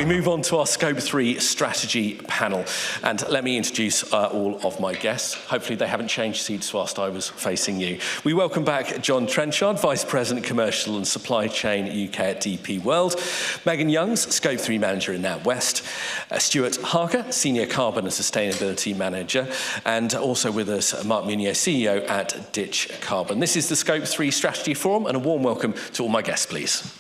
move on to our Scope 3 strategy panel. And let me introduce all of my guests. Hopefully they haven't changed seats whilst I was facing you. We welcome back John Trenchard, Vice President Commercial and Supply Chain UK at DP World. Megan Youngs, Scope 3 Manager in NatWest. Stuart Harker, Senior Carbon and Sustainability Manager. And also with us, Mark Munier, CEO at DitchCarbon. This is the Scope 3 Strategy Forum, and a warm welcome to all my guests, please.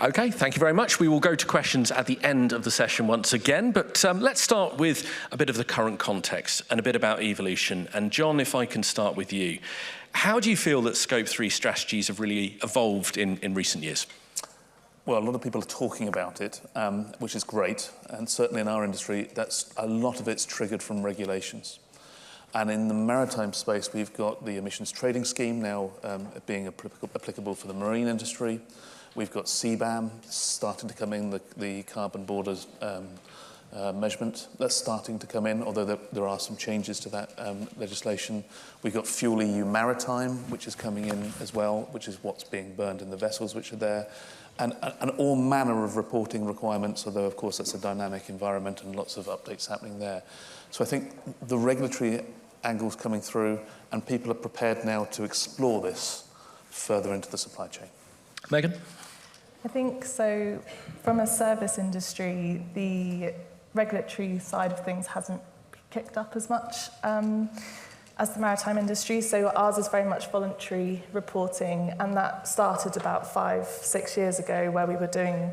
Okay, thank you very much. We will go to questions at the end of the session once again, but let's start with a bit of the current context and a bit about evolution. And John, if I can start with you, how do you feel that Scope 3 strategies have really evolved in recent years? Well, a lot of people are talking about it, which is great, and certainly in our industry, a lot of it's triggered from regulations. And in the maritime space, we've got the emissions trading scheme now being applicable for the marine industry. We've got CBAM starting to come in, the carbon borders measurement. That's starting to come in, although there are some changes to that legislation. We've got Fuel EU Maritime, which is coming in as well, which is what's being burned in the vessels which are there. And all manner of reporting requirements, although, of course, that's a dynamic environment and lots of updates happening there. So I think the regulatory angle's coming through, and people are prepared now to explore this further into the supply chain. Megan? I think so. From a service industry, the regulatory side of things hasn't kicked up as much as the maritime industry. So ours is very much voluntary reporting, and that started about 5-6 years ago, where we were doing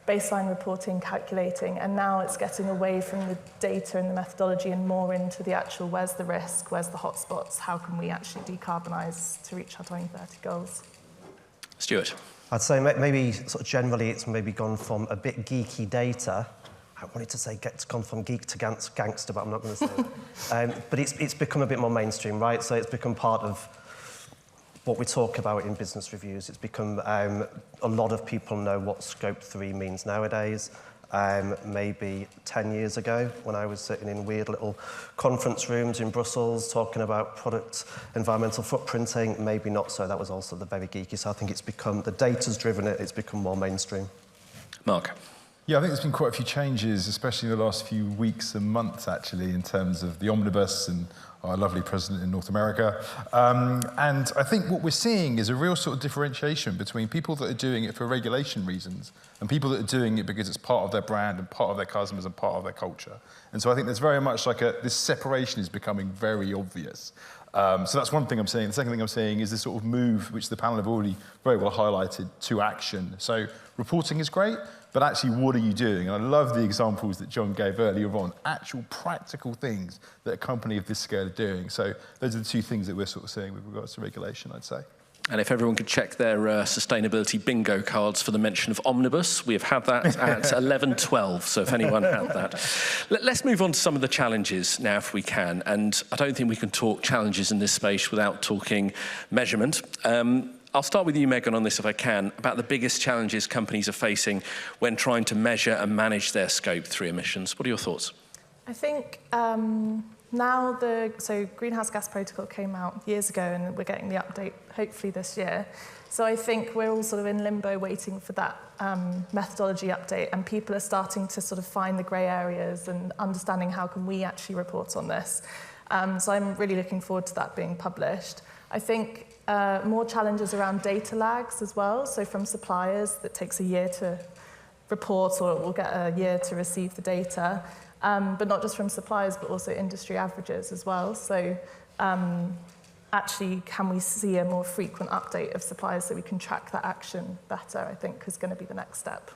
baseline reporting, calculating, and now it's getting away from the data and the methodology and more into the actual where's the risk, where's the hotspots, how can we actually decarbonise to reach our 2030 goals. Stuart? I'd say maybe sort of generally it's maybe gone from a bit geeky data. I wanted to say it's gone from geek to gangster, but I'm not going to say that. But it's become a bit more mainstream, right? So it's become part of what we talk about in business reviews. It's become, a lot of people know what Scope 3 means nowadays. Maybe 10 years ago, when I was sitting in weird little conference rooms in Brussels talking about product environmental footprinting, maybe not so. That was also the very geeky. So I think it's become, the data's driven it, it's become more mainstream. Mark? Yeah, I think there's been quite a few changes, especially in the last few weeks and months, actually, in terms of the omnibus and our lovely president in North America. And I think what we're seeing is a real sort of differentiation between people that are doing it for regulation reasons and people that are doing it because it's part of their brand and part of their customers and part of their culture. And so I think there's very much like this separation is becoming very obvious. So that's one thing I'm saying. The second thing I'm saying is this sort of move, which the panel have already very well highlighted, to action. So reporting is great, but actually what are you doing? And I love the examples that John gave earlier on, actual practical things that a company of this scale are doing. So those are the two things that we're sort of seeing with regards to regulation, I'd say. And if everyone could check their sustainability bingo cards for the mention of omnibus, we have had that at 11:12, so if anyone had that. Let's move on to some of the challenges now, if we can. And I don't think we can talk challenges in this space without talking measurement. I'll start with you, Megan, on this if I can, about the biggest challenges companies are facing when trying to measure and manage their Scope 3 emissions. What are your thoughts? I think now so Greenhouse Gas Protocol came out years ago, and we're getting the update hopefully this year. So I think we're all sort of in limbo waiting for that methodology update, and people are starting to sort of find the grey areas and understanding how can we actually report on this. So I'm really looking forward to that being published. I think more challenges around data lags as well. So from suppliers, that takes a year to report, or we'll get a year to receive the data. But not just from suppliers, but also industry averages as well. So actually, can we see a more frequent update of suppliers so we can track that action better, I think is going to be the next step.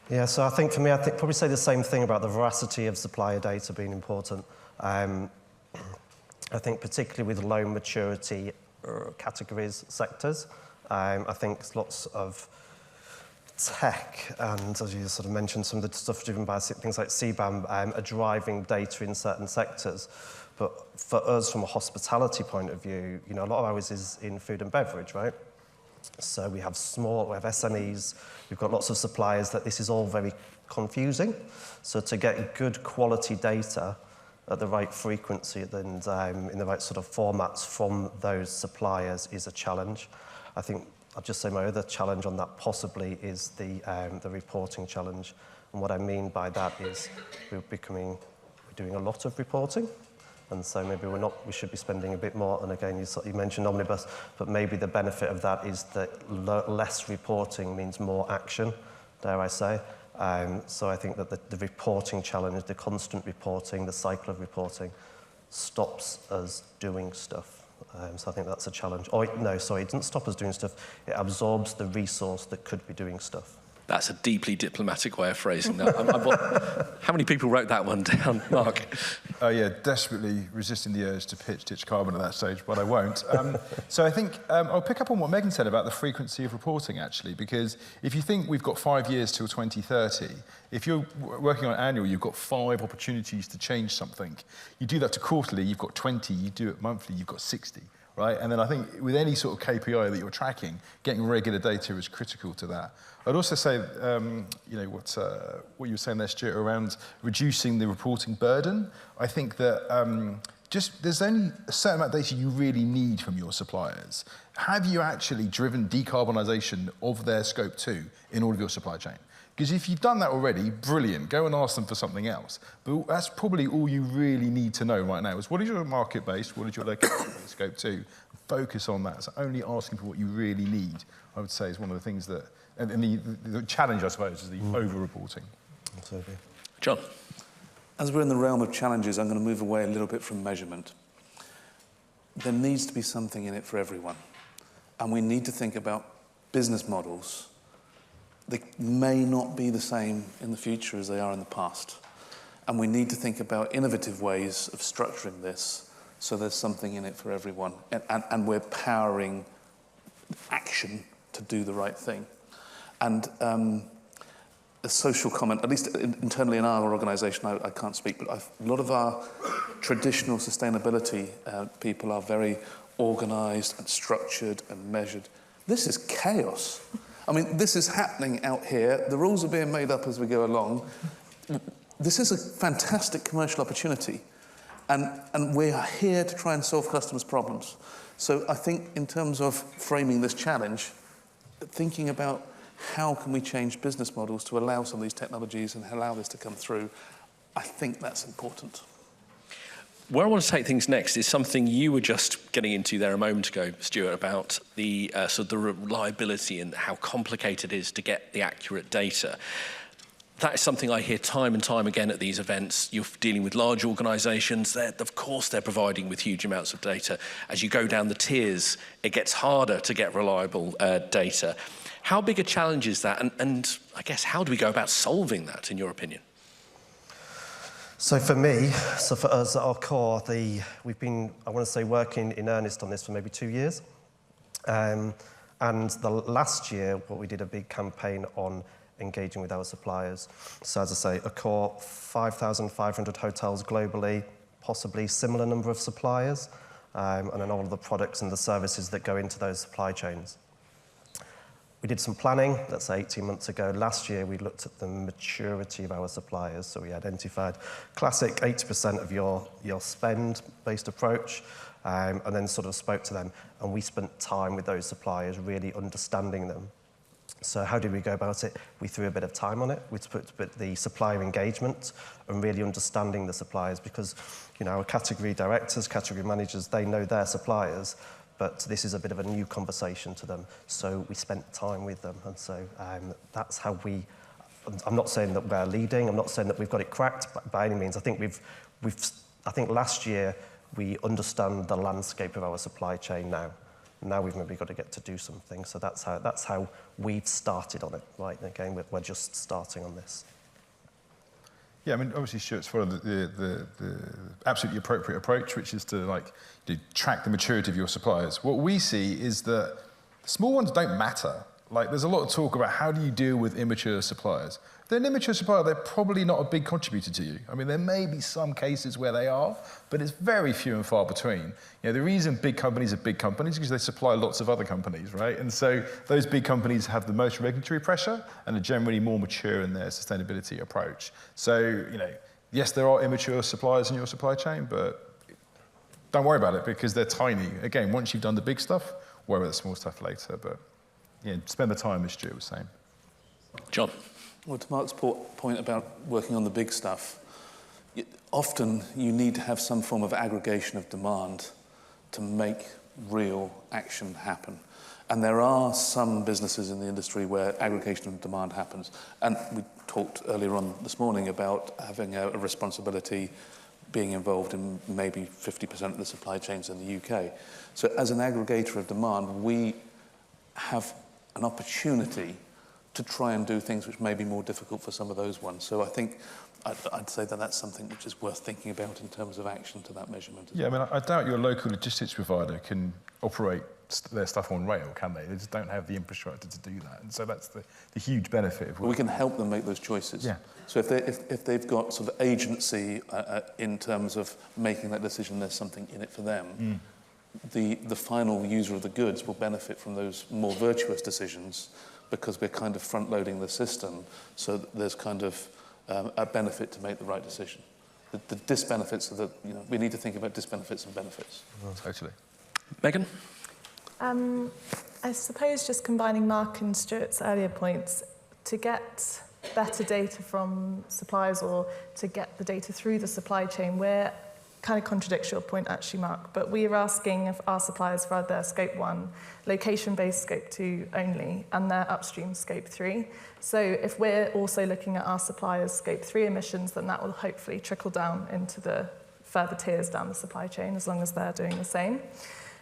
Yeah, so I think for me, I'd probably say the same thing about the veracity of supplier data being important. I think particularly with low maturity categories, sectors, I think lots of tech, and as you sort of mentioned, some of the stuff driven by things like CBAM are driving data in certain sectors. But for us, from a hospitality point of view, you know, a lot of ours is in food and beverage, right? So we have SMEs, we've got lots of suppliers that this is all very confusing. So to get good quality data at the right frequency and in the right sort of formats from those suppliers is a challenge. I think I'll just say my other challenge on that possibly is the reporting challenge. And what I mean by that is we're doing a lot of reporting, and so maybe we should be spending a bit more. And again, you mentioned omnibus, but maybe the benefit of that is that less reporting means more action, dare I say. So I think that the reporting challenge, the constant reporting, the cycle of reporting, stops us doing stuff. So I think that's a challenge. Oh, no, sorry, it doesn't stop us doing stuff. It absorbs the resource that could be doing stuff. That's a deeply diplomatic way of phrasing that. How many people wrote that one down, Mark? Yeah, desperately resisting the urge to pitch DitchCarbon at that stage, but I won't. So I think I'll pick up on what Megan said about the frequency of reporting, actually, because if you think we've got 5 years till 2030, if you're working on annual, you've got 5 opportunities to change something. You do that to quarterly, you've got 20. You do it monthly, you've got 60. Right? And then I think with any sort of KPI that you're tracking, getting regular data is critical to that. I'd also say, you know, what you were saying there, Stuart, around reducing the reporting burden. I think that there's only a certain amount of data you really need from your suppliers. Have you actually driven decarbonisation of their scope 2 in all of your supply chain? Because if you've done that already, brilliant, go and ask them for something else. But that's probably all you really need to know right now is what is your market base, what is your location scope 2, focus on that. So only asking for what you really need, I would say, is one of the things that, and the challenge, I suppose, is the over-reporting. Absolutely. John. As we're in the realm of challenges, I'm going to move away a little bit from measurement. There needs to be something in it for everyone. And we need to think about business models. They may not be the same in the future as they are in the past. And we need to think about innovative ways of structuring this so there's something in it for everyone. And we're powering action to do the right thing. And a social comment, at least internally in our organisation, I can't speak, but a lot of our traditional sustainability people are very organised and structured and measured. This is chaos. I mean, this is happening out here. The rules are being made up as we go along. This is a fantastic commercial opportunity. And we are here to try and solve customers' problems. So I think in terms of framing this challenge, thinking about how can we change business models to allow some of these technologies and allow this to come through, I think that's important. Where I want to take things next is something you were just getting into there a moment ago, Stuart, about the sort of the reliability and how complicated it is to get the accurate data. That is something I hear time and time again at these events. You're dealing with large organisations. Of course, they're providing with huge amounts of data. As you go down the tiers, it gets harder to get reliable data. How big a challenge is that? And I guess, how do we go about solving that, in your opinion? So for me, for us at Accor, we've been, I want to say, working in earnest on this for maybe 2 years. And the last year, we did a big campaign on engaging with our suppliers. So as I say, Accor, 5,500 hotels globally, possibly similar number of suppliers, and then all of the products and the services that go into those supply chains. We did some planning, let's say 18 months ago. Last year, we looked at the maturity of our suppliers. So we identified classic 80% of your spend-based approach, and then sort of spoke to them. And we spent time with those suppliers, really understanding them. So how did we go about it? We threw a bit of time on it. We put the supplier engagement and really understanding the suppliers because, you know, our category directors, category managers, they know their suppliers, but this is a bit of a new conversation to them. So we spent time with them. And so that's how I'm not saying that we're leading. I'm not saying that we've got it cracked by any means. I think I think last year we understand the landscape of our supply chain now. Now we've maybe got to get to do something. So that's how we've started on it, right? Again, we're just starting on this. Yeah, I mean, obviously, Stuart's followed the absolutely appropriate approach, which is to track the maturity of your suppliers. What we see is that small ones don't matter. Like, there's a lot of talk about how do you deal with immature suppliers. If they're an immature supplier, they're probably not a big contributor to you. I mean, there may be some cases where they are, but it's very few and far between. You know, the reason big companies are big companies is because they supply lots of other companies, right? And so those big companies have the most regulatory pressure and are generally more mature in their sustainability approach. So, you know, yes, there are immature suppliers in your supply chain, but don't worry about it because they're tiny. Again, once you've done the big stuff, worry about the small stuff later. But yeah, spend the time, as Stuart was saying. John. Well, to Mark's point about working on the big stuff, often you need to have some form of aggregation of demand to make real action happen. And there are some businesses in the industry where aggregation of demand happens. And we talked earlier on this morning about having a responsibility being involved in maybe 50% of the supply chains in the UK. So as an aggregator of demand, we have an opportunity to try and do things which may be more difficult for some of those ones. So I think I'd say that that's something which is worth thinking about in terms of action to that measurement. Yeah, I mean, I doubt your local logistics provider can operate their stuff on rail, can they? They just don't have the infrastructure to do that. And so that's the huge benefit of we can help them make those choices. Yeah. So if they've got sort of agency in terms of making that decision, there's something in it for them, the final user of the goods will benefit from those more virtuous decisions because we're kind of front-loading the system, so that there's kind of a benefit to make the right decision. The disbenefits of the, we need to think about disbenefits and benefits. Totally. Megan? I suppose just combining Mark and Stuart's earlier points, to get better data from suppliers or to get the data through the supply chain, we're kind of contradicts your point actually, Mark, but we are asking of our suppliers for their scope 1, location-based scope 2 only, and their upstream scope 3. So if we're also looking at our suppliers' scope 3 emissions, then that will hopefully trickle down into the further tiers down the supply chain as long as they're doing the same.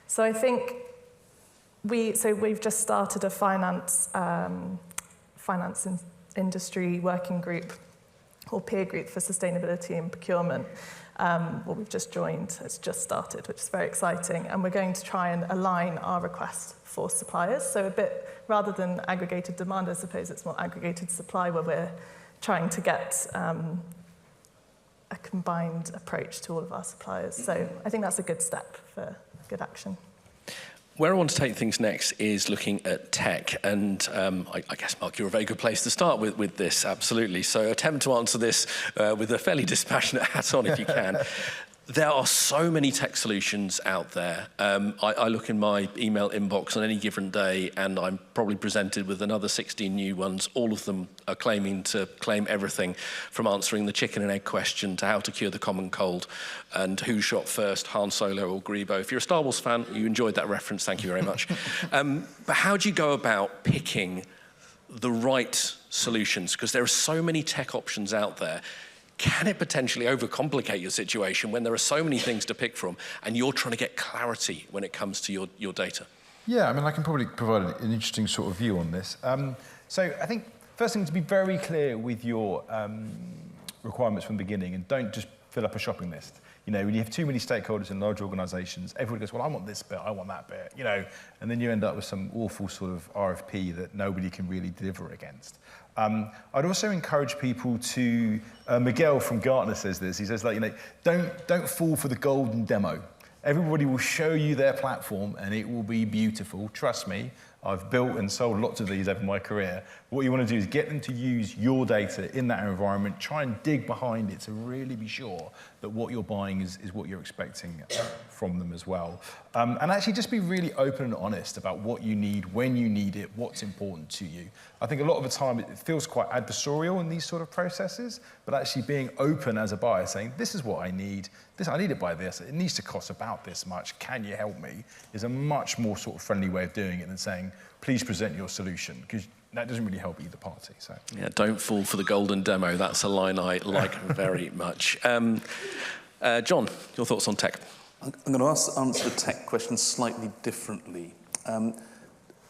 So I think we've just started a finance industry working group or peer group for sustainability and procurement. We've just joined, it's just started, which is very exciting, and we're going to try and align our request for suppliers. So a bit, rather than aggregated demand, I suppose it's more aggregated supply where we're trying to get a combined approach to all of our suppliers. So I think that's a good step for good action. Where I want to take things next is looking at tech, and I guess, Mark, you're a very good place to start with this, absolutely. So attempt to answer this with a fairly dispassionate hat on if you can. There are so many tech solutions out there. I look in my email inbox on any given day and I'm probably presented with another 16 new ones. All of them are claiming everything from answering the chicken and egg question to how to cure the common cold and who shot first, Han Solo or Grebo. If you're a Star Wars fan, you enjoyed that reference, thank you very much. But how do you go about picking the right solutions? Because there are so many tech options out there. Can it potentially overcomplicate your situation when there are so many things to pick from and you're trying to get clarity when it comes to your data? Yeah, I mean, I can probably provide an interesting sort of view on this. So I think first thing to be very clear with your requirements from the beginning and don't just fill up a shopping list. When you have too many stakeholders in large organisations, everybody goes, well, I want this bit, I want that bit, and then you end up with some awful sort of RFP that nobody can really deliver against. I'd also encourage people to, Miguel from Gartner says this, he says, don't fall for the golden demo. Everybody will show you their platform and it will be beautiful, trust me. I've built and sold lots of these over my career. What you want to do is get them to use your data in that environment, try and dig behind it to really be sure that what you're buying is what you're expecting from them as well. And actually just be really open and honest about what you need, when you need it, what's important to you. I think a lot of the time it feels quite adversarial in these sort of processes, but actually being open as a buyer, saying, this is what I need it by this, it needs to cost about this much, can you help me, is a much more sort of friendly way of doing it than saying, please present your solution, because that doesn't really help either party. So yeah, don't fall for the golden demo. That's a line I like very much. John, your thoughts on tech? I'm going to answer the tech question slightly differently.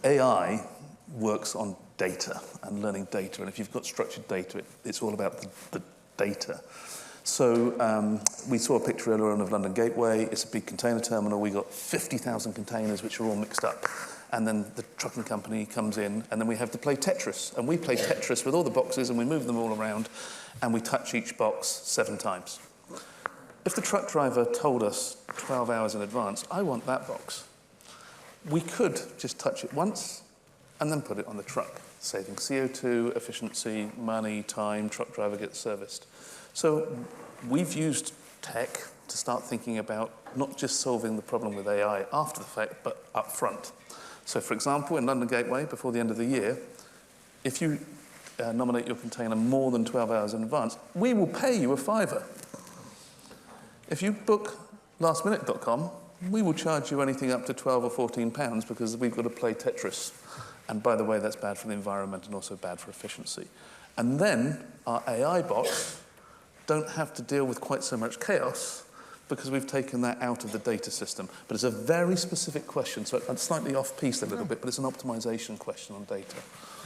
AI works on data and learning data, and if you've got structured data, it's all about the data. So we saw a picture earlier on of London Gateway. It's a big container terminal. We got 50,000 containers which are all mixed up. And then the trucking company comes in, and then we have to play Tetris. And we play Tetris with all the boxes, and we move them all around, and we touch each box 7 times. If the truck driver told us 12 hours in advance, I want that box, we could just touch it once and then put it on the truck, saving CO2, efficiency, money, time, truck driver gets serviced. So we've used tech to start thinking about not just solving the problem with AI after the fact, but up front. So, for example, in London Gateway, before the end of the year, if you nominate your container more than 12 hours in advance, we will pay you a £5. If you book lastminute.com, we will charge you anything up to £12 or £14 because we've got to play Tetris. And by the way, that's bad for the environment and also bad for efficiency. And then our AI bots don't have to deal with quite so much chaos because we've taken that out of the data system. But it's a very specific question, so I'm slightly off-piste a little bit, but it's an optimization question on data.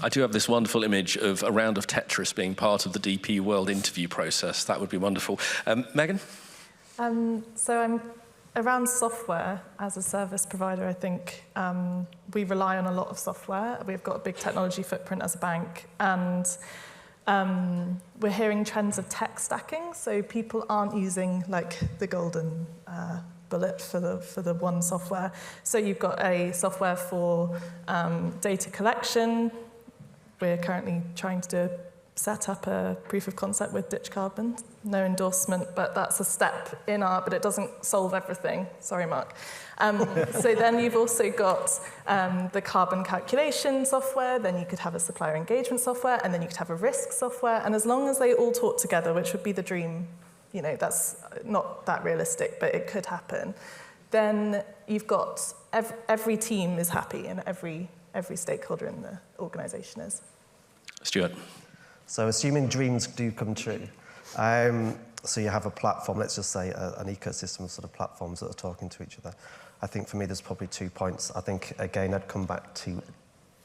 I do have this wonderful image of a round of Tetris being part of the DP World interview process. That would be wonderful. Megan? So I'm around software as a service provider. I think we rely on a lot of software. We've got a big technology footprint as a bank, and we're hearing trends of tech stacking. So people aren't using like the golden bullet for the one software. So you've got a software for data collection. We're currently trying to set up a proof of concept with DitchCarbon. No endorsement, but that's a step in but it doesn't solve everything. Sorry, Mark. So then you've also got the carbon calculation software, then you could have a supplier engagement software, and then you could have a risk software. And as long as they all talk together, which would be the dream, you know, that's not that realistic, but it could happen, then you've got every team is happy and every stakeholder in the organisation is. Stuart? So assuming dreams do come true, so you have a platform, let's just say an ecosystem of sort of platforms that are talking to each other. I think for me there's probably 2 points. I think, again, I'd come back to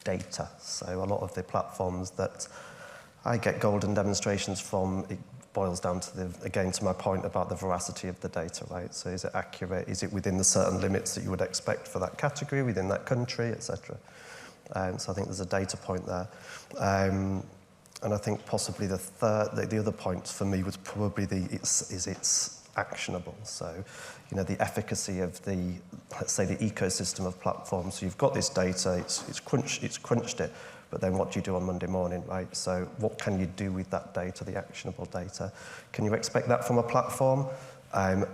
data. So a lot of the platforms that I get golden demonstrations from, it boils down to, again, to my point about the veracity of the data, right? So is it accurate? Is it within the certain limits that you would expect for that category, within that country, etc.? So I think there's a data point there. And I think possibly the other point for me was probably it's actionable. So, you know, the efficacy of let's say the ecosystem of platforms. So you've got this data, it's crunched it, but then what do you do on Monday morning, right? So what can you do with that data, the actionable data? Can you expect that from a platform?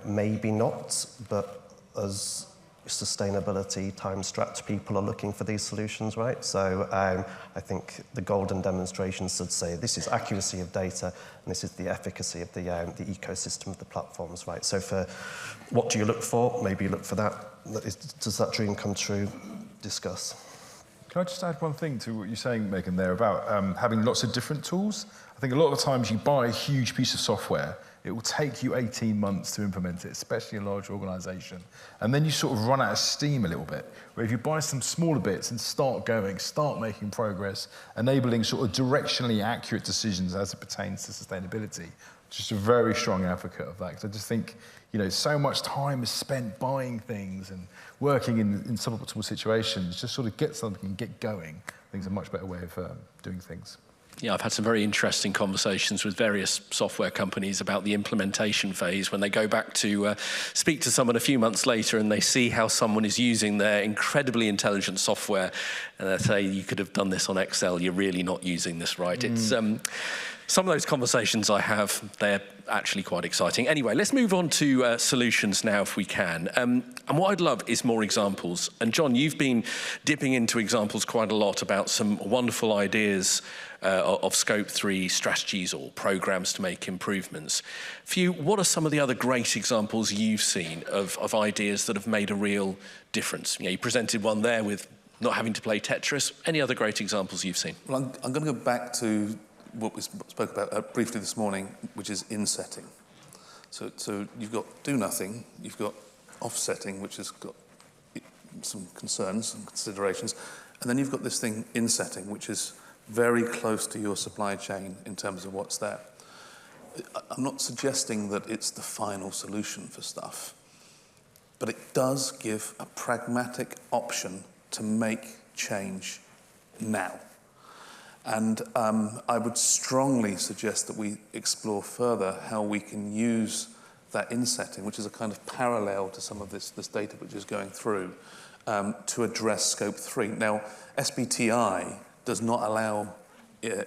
Maybe not, but as sustainability, time-strapped people are looking for these solutions, right? So I think the golden demonstrations should say this is accuracy of data and this is the efficacy of the ecosystem of the platforms, right? So for what do you look for? Maybe you look for that. Does that dream come true? Discuss. Can I just add one thing to what you're saying, Megan, there about having lots of different tools? I think a lot of the times you buy a huge piece of software, it will take you 18 months to implement it, especially in a large organisation. And then you sort of run out of steam a little bit. Where if you buy some smaller bits and start making progress, enabling sort of directionally accurate decisions as it pertains to sustainability, just a very strong advocate of that. Because I just think, you know, so much time is spent buying things and working in suboptimal situations. Just sort of get something and get going. I think it's a much better way of doing things. Yeah, I've had some very interesting conversations with various software companies about the implementation phase when they go back to speak to someone a few months later and they see how someone is using their incredibly intelligent software and they say, you could have done this on Excel, you're really not using this right. It's some of those conversations I have, they're actually quite exciting. Anyway, let's move on to solutions now if we can. And what I'd love is more examples. And John, you've been dipping into examples quite a lot about some wonderful ideas of Scope 3 strategies or programs to make improvements. For you, what are some of the other great examples you've seen of ideas that have made a real difference? You know, you presented one there with not having to play Tetris. Any other great examples you've seen? Well, I'm going to go back to what we spoke about briefly this morning, which is insetting. So you've got do nothing, you've got offsetting, which has got some concerns and considerations, and then you've got this thing insetting, which is very close to your supply chain in terms of what's there. I'm not suggesting that it's the final solution for stuff, but it does give a pragmatic option to make change now. And I would strongly suggest that we explore further how we can use that insetting, which is a kind of parallel to some of this data which is going through, to address Scope 3. Now, SBTI does not allow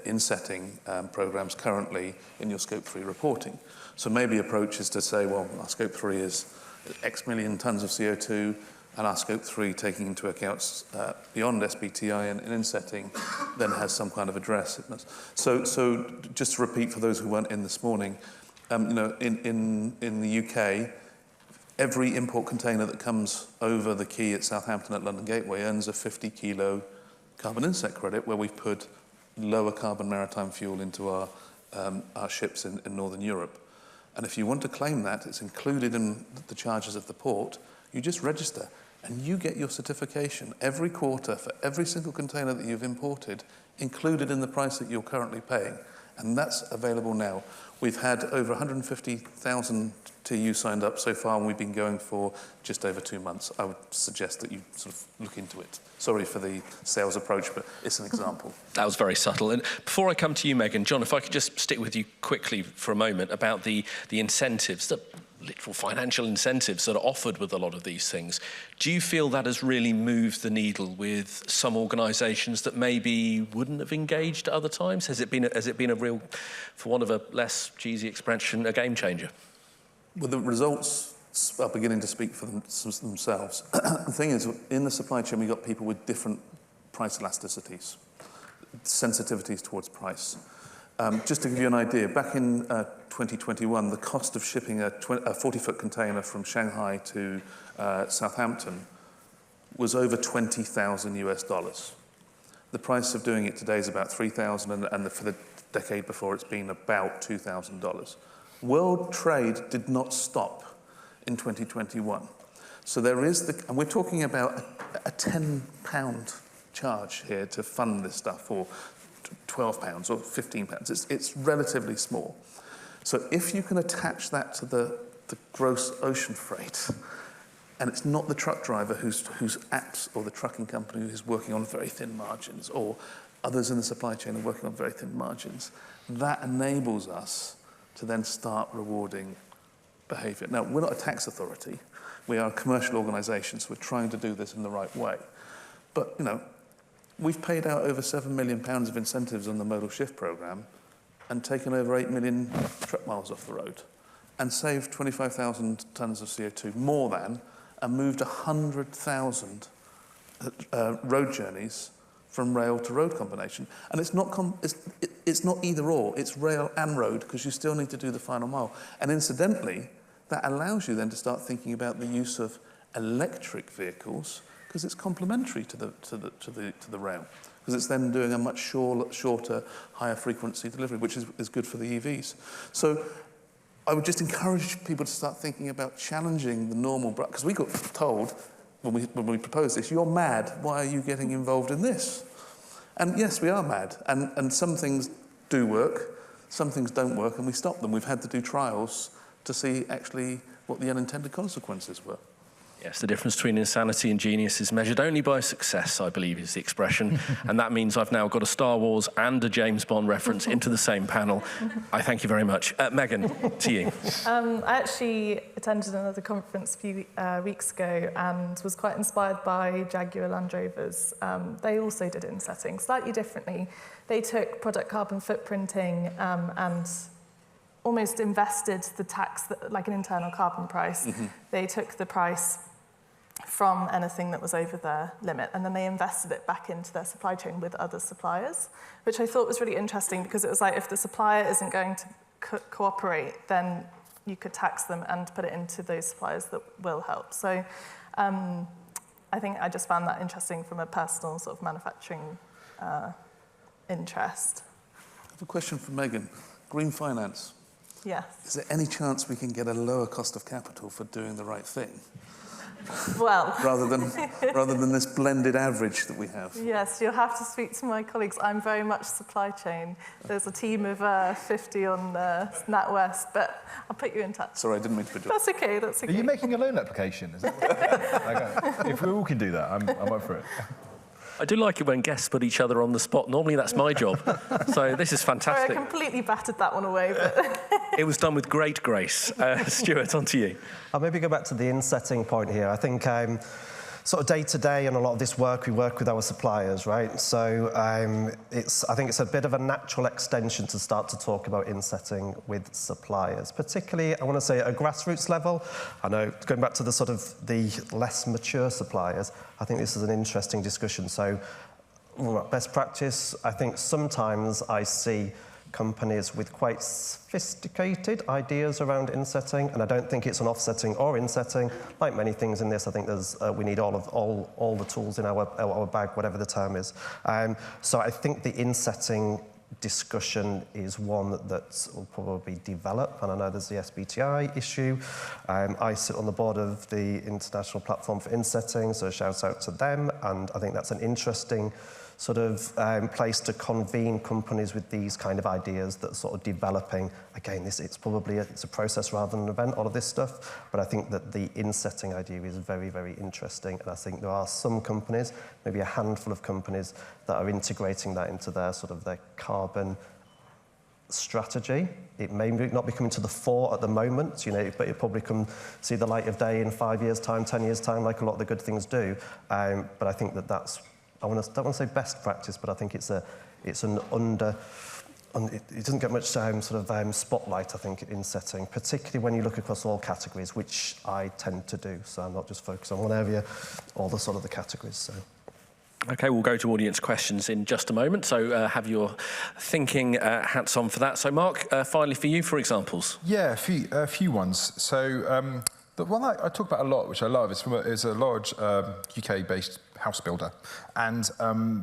insetting programs currently in your Scope 3 reporting. So maybe approach is to say, well, our scope 3 is X million tonnes of CO2, and our scope 3, taking into account beyond SBTI and insetting, then has some kind of addressiveness. So just to repeat for those who weren't in this morning, in the UK, every import container that comes over the quay at Southampton at London Gateway earns a 50 kilo carbon inset credit, where we've put lower carbon maritime fuel into our ships in Northern Europe. And if you want to claim that, it's included in the charges of the port. You just register and you get your certification every quarter for every single container that you've imported, included in the price that you're currently paying. And that's available now. We've had over 150,000 TU signed up so far, and we've been going for just over 2 months. I would suggest that you sort of look into it. Sorry for the sales approach, but it's an example. That was very subtle. And before I come to you, Megan, John, if I could just stick with you quickly for a moment about the incentives, the literal financial incentives that are offered with a lot of these things. Do you feel that has really moved the needle with some organisations that maybe wouldn't have engaged at other times? Has it been a real, for want of a less cheesy expression, a game changer? Well, the results are beginning to speak for themselves. The thing is, in the supply chain, we've got people with different price elasticities, sensitivities towards price. Just to give you an idea, back in 2021, the cost of shipping a 40-foot container from Shanghai to Southampton was over $20,000 US. The price of doing it today is about $3,000, and for the decade before, it's been about $2,000. World trade did not stop in 2021. So there is and we're talking about a £10 charge here to fund this stuff, or £12 or £15. It's relatively small. So if you can attach that to the gross ocean freight, and it's not the truck driver who's apps, or the trucking company who's working on very thin margins, or others in the supply chain are working on very thin margins, that enables us to then start rewarding behaviour. Now, we're not a tax authority. We are a commercial organisation, so we're trying to do this in the right way. But, we've paid out over £7 million of incentives on the modal shift programme and taken over 8 million truck miles off the road and saved 25,000 tonnes of CO2, more than, and moved 100,000 road journeys from rail to road combination. And it's not either or, it's rail and road, because you still need to do the final mile. And incidentally, that allows you then to start thinking about the use of electric vehicles, because it's complementary to the rail, because it's then doing a much shorter, higher frequency delivery, which is good for the EVs. So I would just encourage people to start thinking about challenging the normal, because we got told when we proposed this, you're mad, why are you getting involved in this? And yes, we are mad, and some things do work, some things don't work, and we stop them. We've had to do trials to see actually what the unintended consequences were. Yes, the difference between insanity and genius is measured only by success, I believe is the expression. And that means I've now got a Star Wars and a James Bond reference into the same panel. I thank you very much. Megan, to you. I actually attended another conference a few weeks ago and was quite inspired by Jaguar Land Rovers. They also did insetting slightly differently. They took product carbon footprinting and almost invested the tax, like an internal carbon price. Mm-hmm. They took the price from anything that was over their limit, and then they invested it back into their supply chain with other suppliers, which I thought was really interesting, because it was like, if the supplier isn't going to cooperate, then you could tax them and put it into those suppliers that will help. So I think I just found that interesting from a personal sort of manufacturing interest. I have a question for Megan. Green finance. Yes. Is there any chance we can get a lower cost of capital for doing the right thing? Well, rather than this blended average that we have. Yes, you'll have to speak to my colleagues. I'm very much supply chain. There's a team of 50 on NatWest, but I'll put you in touch. Sorry, I didn't mean to put you. That's okay. That's okay. Are you making a loan application? Is that okay. If we all can do that, I'm up for it. I do like it when guests put each other on the spot. Normally that's my job. So this is fantastic. Sorry, I completely battered that one away. But it was done with great grace. Stuart, on to you. I'll maybe go back to the insetting point here. I think sort of day to day and a lot of this work, we work with our suppliers, right? So I think it's a bit of a natural extension to start to talk about insetting with suppliers, particularly, I want to say, at a grassroots level. I know, going back to the sort of the less mature suppliers, I think this is an interesting discussion. So best practice, I think sometimes I see companies with quite sophisticated ideas around insetting, and I don't think it's an offsetting or insetting. Like many things in this, I think there's we need all the tools in our bag, whatever the term is. So I think the insetting discussion is one that will probably develop, and I know there's the SBTI issue. I sit on the board of the International Platform for Insetting, so shout out to them, and I think that's an interesting sort of place to convene companies with these kind of ideas that are sort of developing. Again, it's probably it's a process rather than an event, all of this stuff, but I think that the insetting idea is very, very interesting, and I think there are some companies, maybe a handful of companies, that are integrating that into their sort of their carbon strategy. It may not be coming to the fore at the moment, but it'll probably come see the light of day in 5 years' time, 10 years' time, like a lot of the good things do. But I think that's, don't want to say best practice, but I think it doesn't get much spotlight, I think, in setting, particularly when you look across all categories, which I tend to do. So I'm not just focused on one area, all the sort of the categories. So. Okay, we'll go to audience questions in just a moment, so have thinking hats on for that. So Mark, finally for you, for examples. Yeah, a few ones. So the one I talk about a lot, which I love, is a large UK-based house builder, and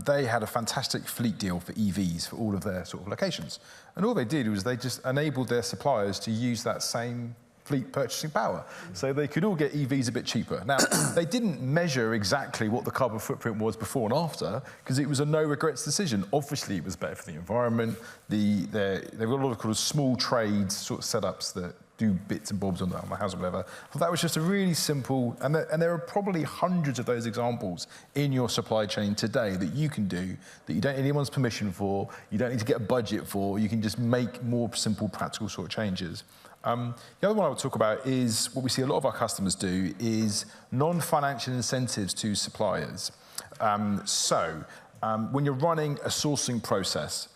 they had a fantastic fleet deal for EVs for all of their sort of locations. And all they did was they just enabled their suppliers to use that same fleet purchasing power, so they could all get EVs a bit cheaper. Now, they didn't measure exactly what the carbon footprint was before and after, because it was a no-regrets decision. Obviously, it was better for the environment. They've got a lot of small trades sort of setups that do bits and bobs on the house or whatever. But that was just a really simple, and there are probably hundreds of those examples in your supply chain today that you can do, that you don't need anyone's permission for, you don't need to get a budget for, you can just make more simple, practical sort of changes. The other one I would talk about is what we see a lot of our customers do is non-financial incentives to suppliers. When you're running a sourcing process,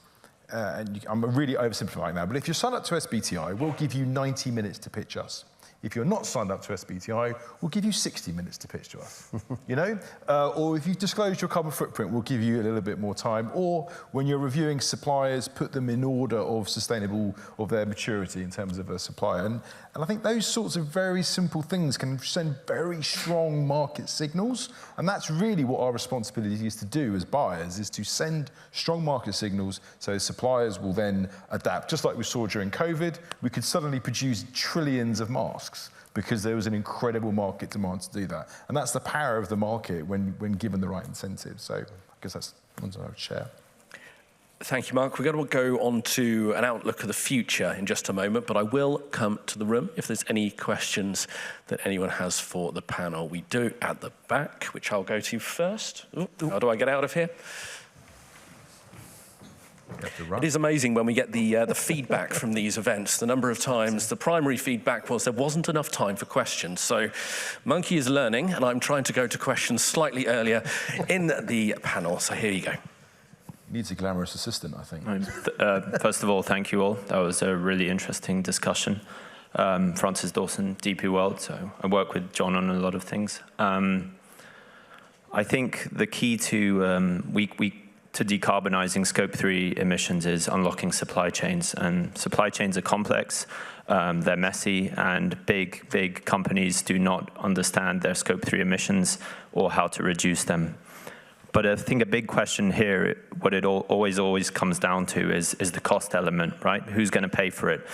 and I'm really oversimplifying now, but if you're signed up to SBTI, we'll give you 90 minutes to pitch us. If you're not signed up to SBTI, we'll give you 60 minutes to pitch to us, Or if you've disclosed your carbon footprint, we'll give you a little bit more time. Or when you're reviewing suppliers, put them in order of their maturity in terms of a supplier. And I think those sorts of very simple things can send very strong market signals. And that's really what our responsibility is to do as buyers, is to send strong market signals so suppliers will then adapt. Just like we saw during COVID, we could suddenly produce trillions of masks because there was an incredible market demand to do that. And that's the power of the market when given the right incentives. So I guess that's ones I would share. Thank you, Mark. We're going to go on to an outlook of the future in just a moment, but I will come to the room if there's any questions that anyone has for the panel. We do at the back, which I'll go to first. How do I get out of here? It is amazing when we get the feedback from these events. The number of times the primary feedback was there wasn't enough time for questions. So Monkey is learning, and I'm trying to go to questions slightly earlier in the panel. So here you go. Needs a glamorous assistant, I think. First of all, thank you all. That was a really interesting discussion. Francis Dawson, DP World, so I work with John on a lot of things. I think the key to decarbonising Scope 3 emissions is unlocking supply chains. And supply chains are complex, they're messy, and big companies do not understand their Scope 3 emissions or how to reduce them. But I think a big question here, what it always comes down to is the cost element, right? Who's going to pay for it?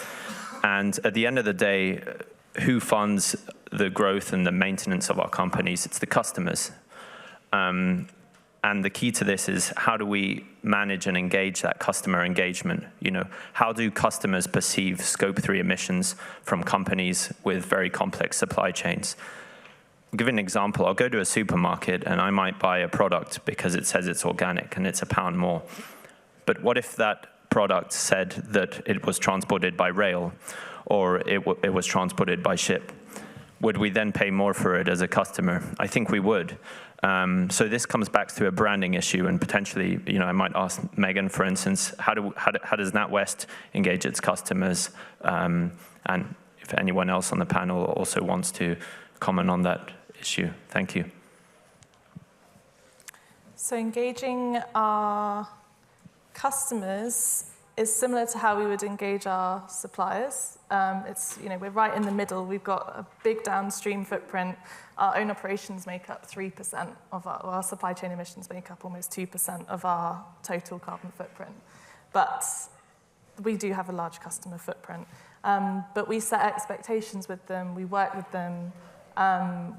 And at the end of the day, who funds the growth and the maintenance of our companies? It's the customers. And the key to this is how do we manage and engage that customer engagement? How do customers perceive Scope 3 emissions from companies with very complex supply chains? I'll give an example. I'll go to a supermarket and I might buy a product because it says it's organic and it's £1 more. But what if that product said that it was transported by rail or it was transported by ship? would we then pay more for it as a customer? I think we would. So this comes back to a branding issue, and potentially, I might ask Megan, for instance, how does NatWest engage its customers? And if anyone else on the panel also wants to comment on that issue. Thank you. So engaging our customers is similar to how we would engage our suppliers. We're right in the middle. We've got a big downstream footprint. Our own operations make up 3% of our supply chain emissions, make up almost 2% of our total carbon footprint. But we do have a large customer footprint. But we set expectations with them. We work with them.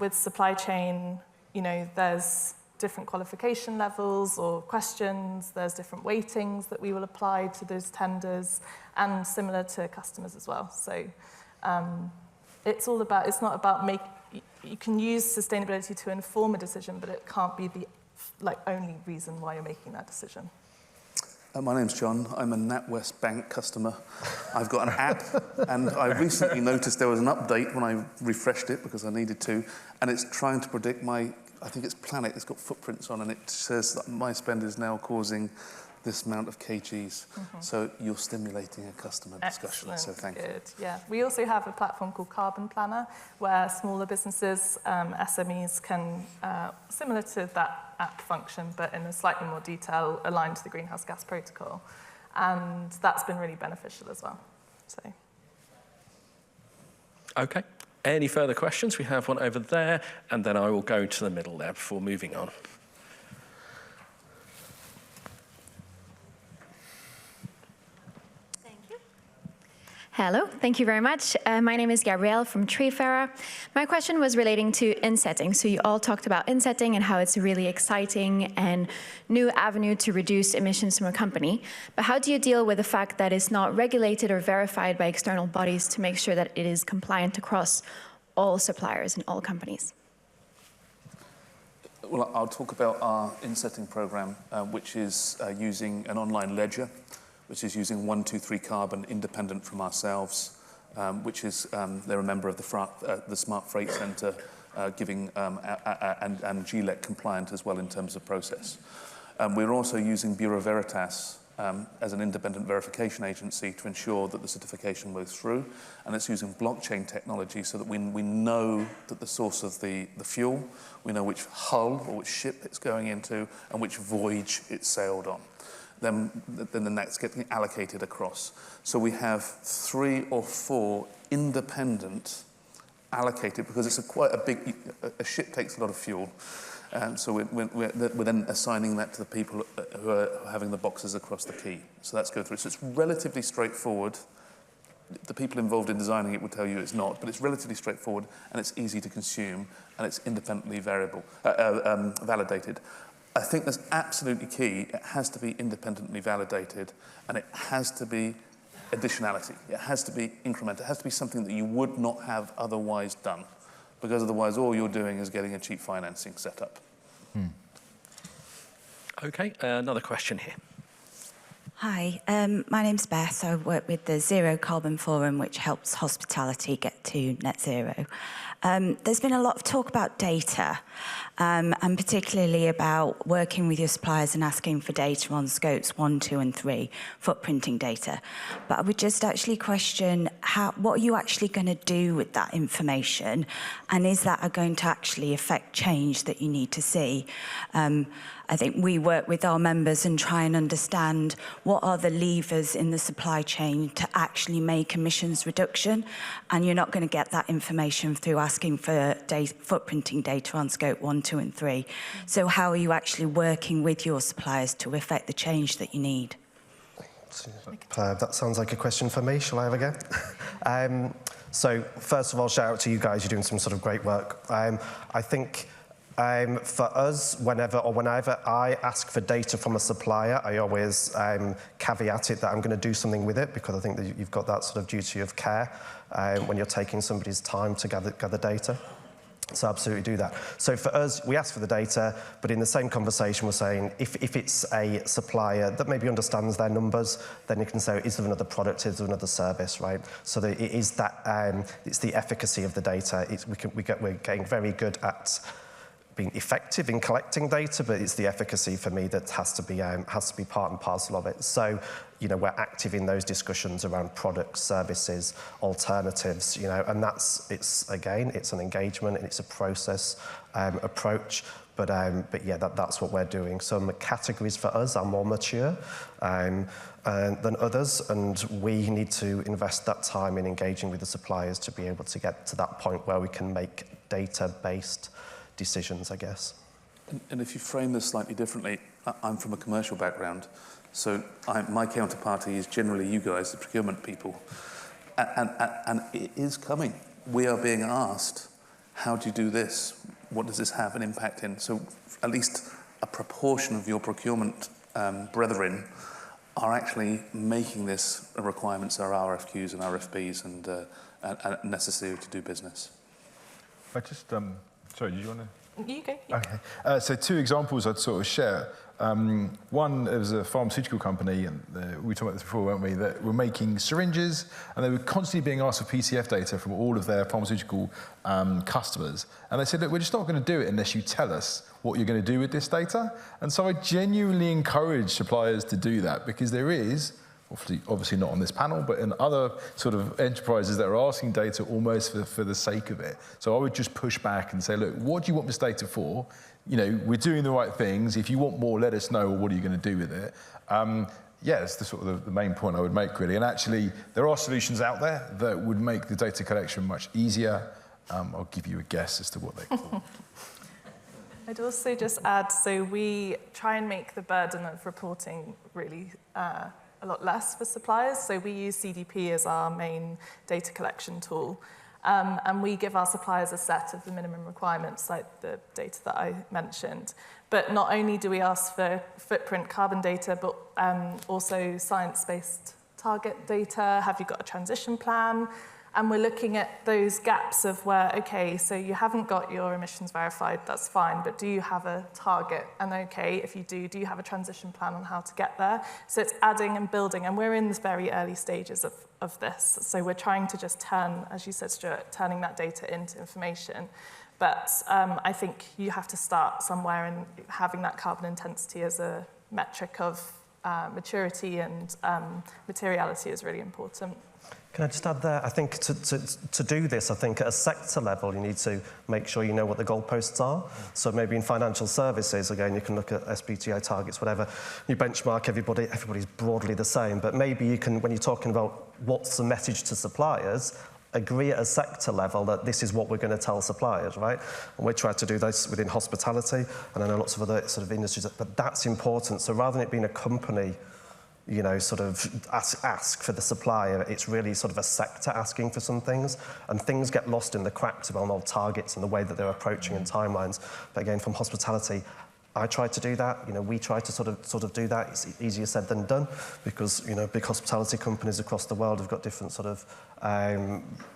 With supply chain, there's different qualification levels or questions. There's different weightings that we will apply to those tenders, and similar to customers as well. So it's not about you can use sustainability to inform a decision, but it can't be the only reason why you're making that decision. My name's John. I'm a NatWest bank customer. I've got an app, and I recently noticed there was an update when I refreshed it because I needed to, and it's trying to predict I think it's Planet, it's got footprints on, and it says that my spend is now causing this amount of kgs. So you're stimulating a customer discussion. Excellent. So thank you. Good. Yeah. We also have a platform called Carbon Planner, where smaller businesses, SMEs, can, similar to that app function, but in a slightly more detail, aligned to the Greenhouse Gas Protocol. And that's been really beneficial as well. So. Okay. Any further questions? We have one over there, and then I will go to the middle there before moving on. Hello, thank you very much. My name is Gabrielle from Treefarer. My question was relating to insetting. So you all talked about insetting and how it's a really exciting and new avenue to reduce emissions from a company. But how do you deal with the fact that it's not regulated or verified by external bodies to make sure that it is compliant across all suppliers and all companies? Well, I'll talk about our insetting program, which is using an online ledger, which is using 123Carbon, independent from ourselves, which is, they're a member of the Smart Freight Centre, giving, and GLEC compliant as well in terms of process. We're also using Bureau Veritas as an independent verification agency to ensure that the certification goes through, and it's using blockchain technology so that we know that the source of the fuel, we know which hull or which ship it's going into, and which voyage it sailed on. Then the net's getting allocated across. So we have 3 or 4 independent allocated, because it's quite a big, a ship takes a lot of fuel. So we're then assigning that to the people who are having the boxes across the quay. So that's go through. So it's relatively straightforward. The people involved in designing it would tell you it's not, but it's relatively straightforward, and it's easy to consume, and it's independently validated. I think that's absolutely key. It has to be independently validated, and it has to be additionality. It has to be incremental. It has to be something that you would not have otherwise done, because otherwise all you're doing is getting a cheap financing set up. Okay, another question here. Hi, my name's Beth. I work with the Zero Carbon Forum, which helps hospitality get to net zero. There's been a lot of talk about data, and particularly about working with your suppliers and asking for data on scopes 1, 2, and 3, footprinting data. But I would just actually question, what are you actually going to do with that information? And is that going to actually affect change that you need to see? I think we work with our members and try and understand what are the levers in the supply chain to actually make emissions reduction, and you're not going to get that information through asking for footprinting data on scope 1, 2, and 3. So how are you actually working with your suppliers to affect the change that you need? That sounds like a question for me. Shall I have a go? So first of all, shout out to you guys. You're doing some sort of great work. I think for us, whenever I ask for data from a supplier, I always caveat it that I'm going to do something with it, because I think that you've got that sort of duty of care when you're taking somebody's time to gather data. So absolutely do that. So for us, we ask for the data, but in the same conversation, we're saying if it's a supplier that maybe understands their numbers, then you can say, is there another product, is there another service, right? So that it is that, it's the efficacy of the data. We're getting very good at being effective in collecting data, but it's the efficacy for me that has to be part and parcel of it. So, you know, we're active in those discussions around products, services, alternatives, you know, and it's an engagement and it's a process approach. But yeah, that's what we're doing. Some categories for us are more mature than others, and we need to invest that time in engaging with the suppliers to be able to get to that point where we can make data-based decisions, I guess. And if you frame this slightly differently, I'm from a commercial background, so my counterparty is generally you guys, the procurement people, and it is coming. We are being asked, how do you do this? What does this have an impact in? So at least a proportion of your procurement brethren are actually making this a requirement, so our RFQs and RFPs and necessary to do business. I just, sorry, did you want to? You go. Okay. So 2 examples I'd sort of share. One, there was a pharmaceutical company, and we talked about this before, weren't we, that were making syringes, and they were constantly being asked for PCF data from all of their pharmaceutical customers. And they said, look, we're just not going to do it unless you tell us what you're going to do with this data. And so I genuinely encourage suppliers to do that, because there is, obviously not on this panel, but in other sort of enterprises that are asking data almost for the sake of it. So I would just push back and say, look, what do you want this data for? You know, we're doing the right things. If you want more, let us know, or what are you going to do with it? Yeah, it's the sort of the main point I would make, really. And actually, there are solutions out there that would make the data collection much easier. I'll give you a guess as to what they call. I'd also just add, so we try and make the burden of reporting really a lot less for suppliers. So we use CDP as our main data collection tool. And we give our suppliers a set of the minimum requirements, like the data that I mentioned. But not only do we ask for footprint carbon data, but also science-based target data. Have you got a transition plan? And we're looking at those gaps of where, okay, so you haven't got your emissions verified, that's fine, but do you have a target? And okay, if you do you have a transition plan on how to get there? So it's adding and building, and we're in the very early stages of this. So we're trying to just turn, as you said, Stuart, turning that data into information. But I think you have to start somewhere, and having that carbon intensity as a metric of maturity and materiality is really important. Can I just add there? I think to do this, I think at a sector level, you need to make sure you know what the goalposts are. So maybe in financial services, again, you can look at SBTi targets, whatever. You benchmark everybody's broadly the same. But maybe you can, when you're talking about what's the message to suppliers, agree at a sector level that this is what we're going to tell suppliers, right? And we try to do this within hospitality, and I know lots of other sort of industries, but that's important. So rather than it being a company, you know, sort of ask for the supplier, it's really sort of a sector asking for some things, and things get lost in the cracks of our targets and the way that they're approaching and timelines. But again, from hospitality, I try to do that. You know, we try to sort of do that. It's easier said than done, because, you know, big hospitality companies across the world have got different sort of,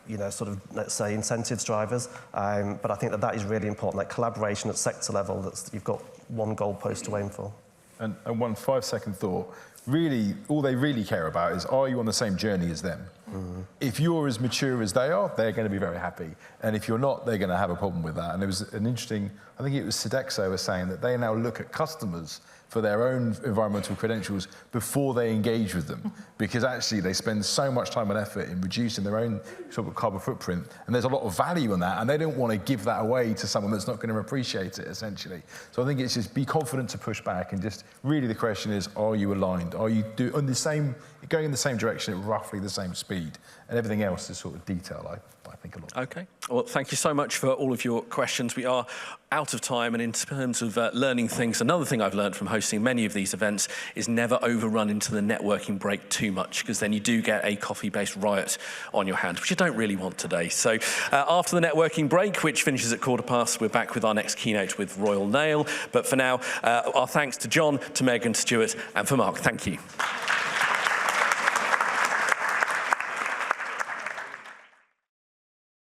you know, sort of, let's say, incentives drivers. But I think that is really important, like collaboration at sector level, that's, you've got one goalpost to aim for. And one 5-second thought. Really, all they really care about is, are you on the same journey as them? Mm-hmm. If you're as mature as they are, they're going to be very happy. And if you're not, they're going to have a problem with that. And there was an interesting, I think it was Sodexo was saying that they now look at customers for their own environmental credentials before they engage with them, because actually they spend so much time and effort in reducing their own sort of carbon footprint, and there's a lot of value in that, and they don't want to give that away to someone that's not going to appreciate it, essentially. So I think it's just be confident to push back, and just really the question is, are you aligned? Are you going in the same direction at roughly the same speed? And everything else is sort of detail, I think a lot. Okay. Well, thank you so much for all of your questions. We are out of time, and in terms of learning things, another thing I've learned from hosting many of these events is never overrun into the networking break too much, because then you do get a coffee-based riot on your hands, which you don't really want today. So after the networking break, which finishes at 15:15, we're back with our next keynote with Royal Nail. But for now, our thanks to John, to Meg and Stuart, and for Mark. Thank you.